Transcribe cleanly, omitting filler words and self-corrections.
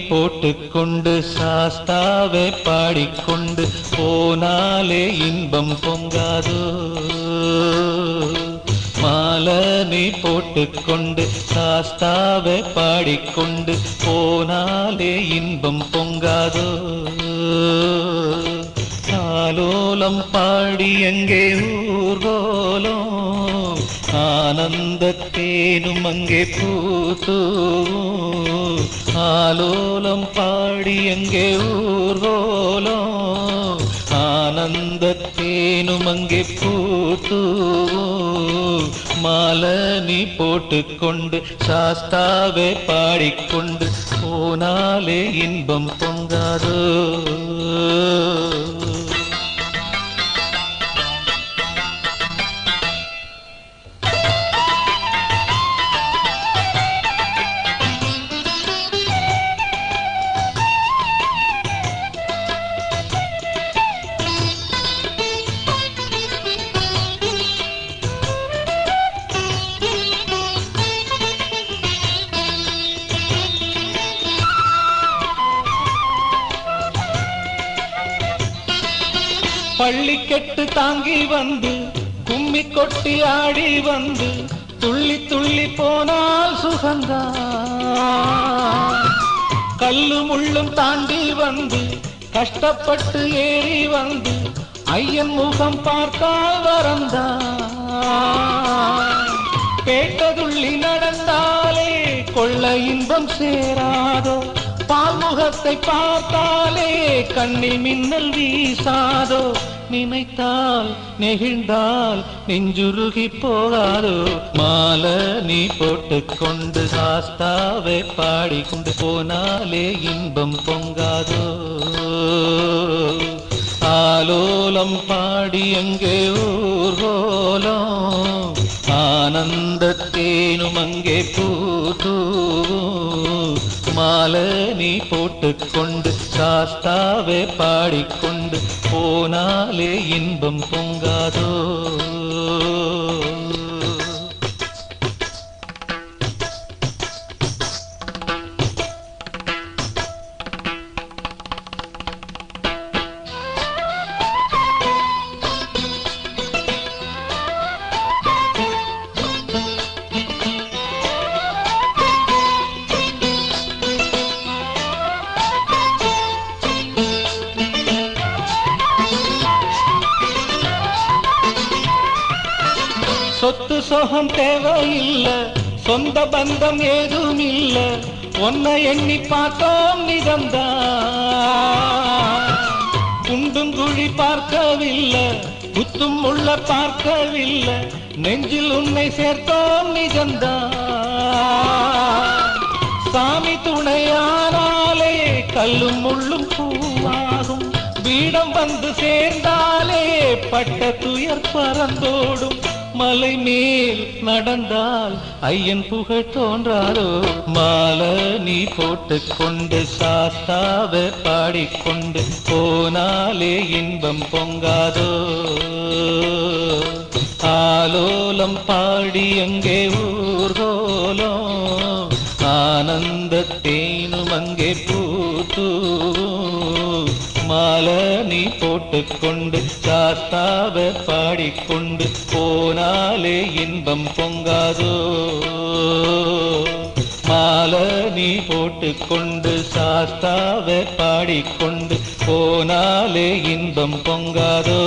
போட்டுக்கொண்டு சாஸ்தாவை பாடிக்கொண்டு போனாலே இன்பம் பொங்காதோ. மாலை நீ போட்டுக்கொண்டு சாஸ்தாவை பாடிக்கொண்டு போனாலே இன்பம் பொங்காதோ. ஆலோலம் பாடி எங்கே ஊர்கோலம் ஆனந்தத்தேனும் அங்கே பூத்தூவும். ஆலோலம் பாடி எங்கே ஊர்கோலம் ஆனந்தத்தேனும் அங்கே பூத்தூவும். மாலை நீ போட்டுக்கொண்டு சாஸ்தாவை பாடிக்கொண்டு போனாலே இன்பம் பொங்காதோ. பள்ளிக்கெட்டு தாங்கி வந்து கும்மி கொட்டி ஆடி வந்து துள்ளி துள்ளி போனால் சுகந்தான். கல்லு முள்ளும் தாண்டி வந்து கஷ்டப்பட்டு ஏறி வந்து ஐயன் முகம் பார்த்தால் வரந்தான். கேட்டதுள்ளி நடந்தாலே கொள்ள இன்பம் சேராதோ. பால்முகத்தை பார்த்தாலே கண்ணில் மின்னல் வீசாதோ. நினைத்தால் நெகிழ்ந்தால் நெஞ்சுருகி போகாதோ. மாலை நீ போட்டுக்கொண்டு சாஸ்தாவை பாடிக்கொண்டு போனாலே இன்பம் பொங்காதோ. ஆலோலம் பாடி எங்கே ஊர்கோலம் ஆனந்தத்தேனும் அங்கே பூத்தூவும். மாலை நீ போட்டுக்கொண்டு சாஸ்தாவை பாடிக்கொண்டு போனாலே இன்பம் பொங்காதோ. சொத்து சொகம் தேவையில்லை, சொந்த பந்தம் ஏதும் இல்லை. ஒன்ன எண்ணி பார்த்தோம் நிஜம்தான். குண்டும் குழி பார்க்கவில்லை, குத்தும் உள்ள பார்க்கவில்லை. நெஞ்சில் உன்னை சேர்த்தோம் நிஜம்தான். சாமி துணையானாலே கல்லும் முள்ளும் பூவாகும். பீடம் வந்து சேர்ந்தாலே பட்ட துயர் பறந்தோடும். மலை மேல் நடந்தால் ஐயன் புகழ் தோன்றாதோ. மாலை நீ போட்டுக்கொண்டு சாஸ்தாவை பாடிக்கொண்டு போனாலே இன்பம் பொங்காதோ. ஆலோலம் பாடி எங்கே ஊர்கோலம் ஆனந்தத்தேனும் அங்கே பூத்தூவும். மாலை நீ போட்டுக்கொண்டு சாஸ்தாவை பாடிக்கொண்டு போனாலே இன்பம் பொங்காதோ. மாலை நீ போட்டுக்கொண்டு சாஸ்தாவை பாடிக்கொண்டு போனாலே இன்பம் பொங்காதோ.